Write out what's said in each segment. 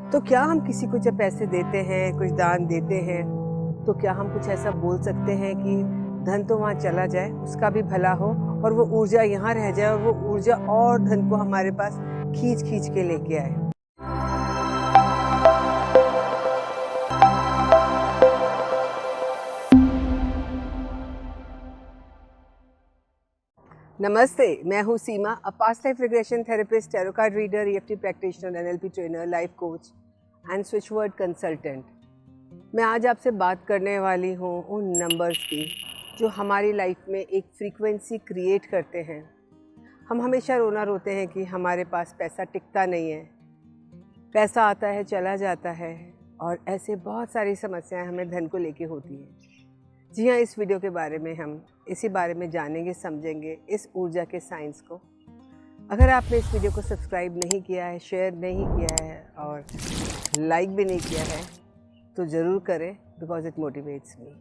तो क्या हम किसी को जब पैसे देते हैं, कुछ दान देते हैं, तो क्या हम कुछ ऐसा बोल सकते हैं कि धन तो वहाँ चला जाए, उसका भी भला हो और वो ऊर्जा यहाँ रह जाए और वो ऊर्जा और धन को हमारे पास खींच-खींच के लेके आए। नमस्ते, मैं हूँ Seema, a past life regression therapist, tarot card reader, EFT practitioner, NLP trainer, life coach and switch word consultant. मैं आज आपसे बात करने वाली हूँ उन नंबर्स की जो हमारी लाइफ में एक फ्रीक्वेंसी क्रिएट करते हैं। हम हमेशा रोना रोते हैं कि हमारे पास पैसा टिकता नहीं है, पैसा आता है चला जाता है, और ऐसे बहुत सारी समस्याएं हमें धन को लेके होती हैं। जी हाँ, इस वीडियो के बारे में हम इसी बारे में जानेंगे, समझेंगे इस ऊर्जा के साइंस को। अगर आपने इस वीडियो को सब्सक्राइब नहीं किया है, शेयर नहीं किया है और लाइक भी नहीं किया है तो ज़रूर करें, बिकॉज इट मोटिवेट्स मी।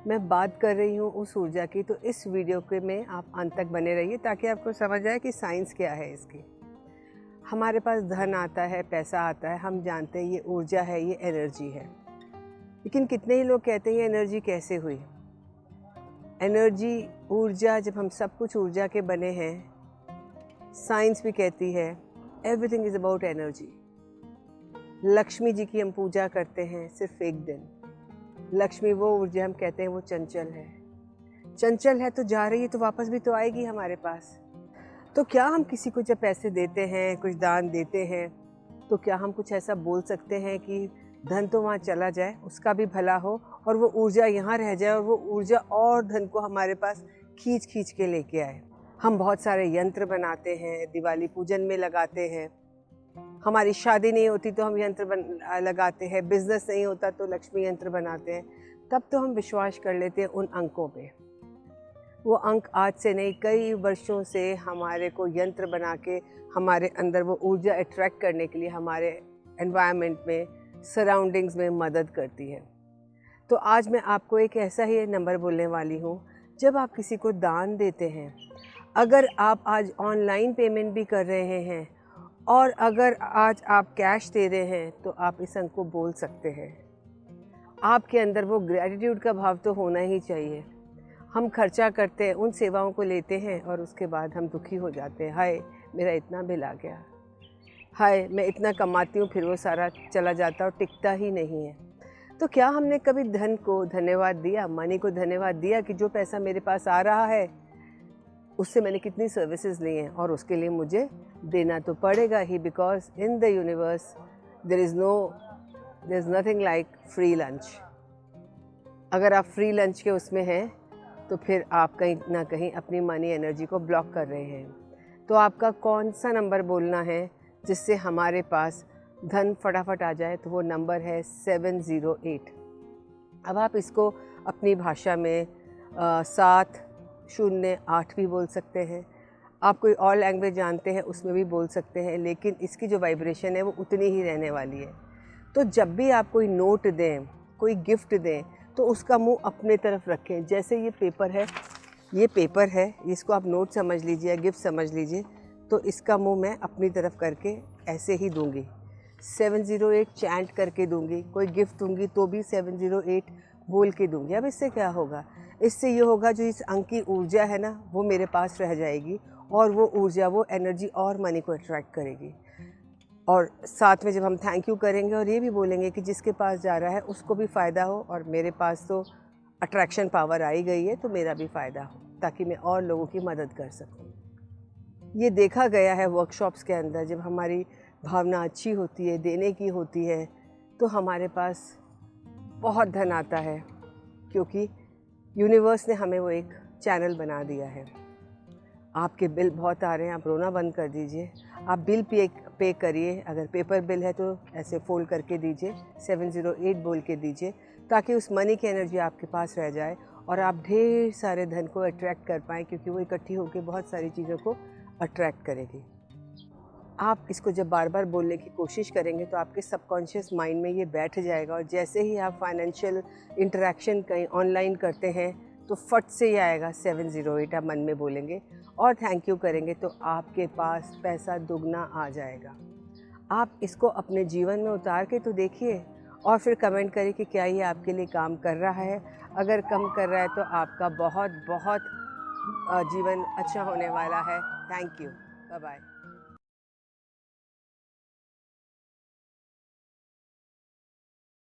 मैं बात कर रही हूँ उस ऊर्जा की, तो इस वीडियो के में आप अंत तक बने रहिए ताकि आपको समझ आए कि साइंस क्या है इसकी। हमारे पास धन आता है, पैसा आता है, हम जानते हैं ये ऊर्जा है, ये एनर्जी है। लेकिन कितने ही लोग कहते हैं ये एनर्जी कैसे हुई। एनर्जी, ऊर्जा, जब हम सब कुछ ऊर्जा के बने हैं, साइंस भी कहती है everything is about energy. Lakshmi ji की हम पूजा करते हैं सिर्फ एक दिन। लक्ष्मी वो ऊर्जा, हम कहते हैं वो चंचल है। चंचल है तो जा रही है, तो वापस भी तो आएगी हमारे पास। तो क्या हम किसी को जब पैसे देते हैं, कुछ दान देते हैं, तो क्या हम कुछ ऐसा बोल सकते हैं कि धन तो वहाँ चला जाए, उसका भी भला हो और वो ऊर्जा यहाँ रह जाए और वो ऊर्जा और धन को हमारे पास खींच खींच के लेके आए। हम बहुत सारे यंत्र बनाते हैं, दिवाली पूजन में लगाते हैं। हमारी शादी नहीं होती तो हम यंत्र लगाते हैं, बिजनेस नहीं होता तो लक्ष्मी यंत्र बनाते हैं। तब तो हम विश्वास कर लेते हैं उन अंकों पे। वो अंक आज से नहीं, कई वर्षों से हमारे को यंत्र बना के हमारे अंदर वो ऊर्जा अट्रैक्ट करने के लिए हमारे एनवायरनमेंट में, सराउंडिंग्स में मदद करती है। तो आज मैं आपको एक ऐसा ही नंबर बोलने वाली हूँ। जब आप किसी को दान देते हैं, अगर आप आज ऑनलाइन पेमेंट भी कर रहे हैं और अगर आज आप कैश दे रहे हैं, तो आप इस अंक को बोल सकते हैं। आपके अंदर वो ग्रैटिट्यूड का भाव तो होना ही चाहिए। हम खर्चा करते हैं, उन सेवाओं को लेते हैं और उसके बाद हम दुखी हो जाते हैं। हाय, मेरा इतना बिल आ गया, हाय मैं इतना कमाती हूँ फिर वो सारा चला जाता और टिकता ही नहीं है। तो क्या हमने कभी धन को धन्यवाद दिया, मनी को धन्यवाद दिया कि जो पैसा मेरे पास आ रहा है उससे मैंने कितनी सर्विसेज ली हैं और उसके लिए मुझे देना तो पड़ेगा ही, because in the universe there is nothing like free lunch. अगर आप फ्री लंच के उसमें हैं तो फिर आप कहीं ना कहीं अपनी मनी एनर्जी को ब्लॉक कर रहे हैं। तो आपका कौन सा नंबर बोलना है जिससे हमारे पास धन फटाफट आ जाए, तो वो नंबर है 708। अब आप इसको अपनी भाषा में 708 भी बोल सकते हैं। आप कोई और लैंग्वेज जानते हैं उसमें भी बोल सकते हैं, लेकिन इसकी जो वाइब्रेशन है वो उतनी ही रहने वाली है। तो जब भी आप कोई नोट दें, कोई गिफ्ट दें, तो उसका मुंह अपने तरफ रखें। जैसे ये पेपर है, इसको आप नोट समझ लीजिए या गिफ्ट समझ लीजिए, तो इसका मुंह मैं अपनी तरफ करके ऐसे ही दूंगी, 708 चैंट करके दूंगी। कोई गिफ्ट दूंगी तो भी 708 बोल के दूंगी। अब इससे क्या होगा? इससे ये होगा, जो इस अंक की ऊर्जा है ना, वो मेरे पास रह जाएगी और वो ऊर्जा, वो एनर्जी और मनी को अट्रैक्ट करेगी। और साथ में जब हम थैंक यू करेंगे और ये भी बोलेंगे कि जिसके पास जा रहा है उसको भी फ़ायदा हो और मेरे पास तो अट्रैक्शन पावर आई गई है तो मेरा भी फ़ायदा हो, ताकि मैं और लोगों की मदद कर सकूं। ये देखा गया है वर्कशॉप्स के अंदर, जब हमारी भावना अच्छी होती है, देने की होती है, तो हमारे पास बहुत धन आता है, क्योंकि यूनिवर्स ने हमें वो एक चैनल बना दिया है। आपके बिल बहुत आ रहे हैं, आप रोना बंद कर दीजिए। आप बिल पे करिए। अगर पेपर बिल है तो ऐसे फोल्ड करके दीजिए, 708 बोल के दीजिए, ताकि उस मनी की एनर्जी आपके पास रह जाए और आप ढेर सारे धन को अट्रैक्ट कर पाएँ, क्योंकि वो इकट्ठी होकर बहुत सारी चीज़ों को अट्रैक्ट करेगी। आप इसको जब बार बार बोलने की कोशिश करेंगे तो आपके सबकॉन्शियस माइंड में ये बैठ जाएगा, और जैसे ही आप फाइनेंशियल इंटरेक्शन कहीं ऑनलाइन करते हैं तो फट से ही आएगा 708। आप मन में बोलेंगे और थैंक यू करेंगे तो आपके पास पैसा दुगना आ जाएगा। आप इसको अपने जीवन में उतार के तो देखिए और फिर कमेंट करिए कि क्या ये आपके लिए काम कर रहा है। अगर कम कर रहा है तो आपका बहुत बहुत जीवन अच्छा होने वाला है। Thank you. Bye bye.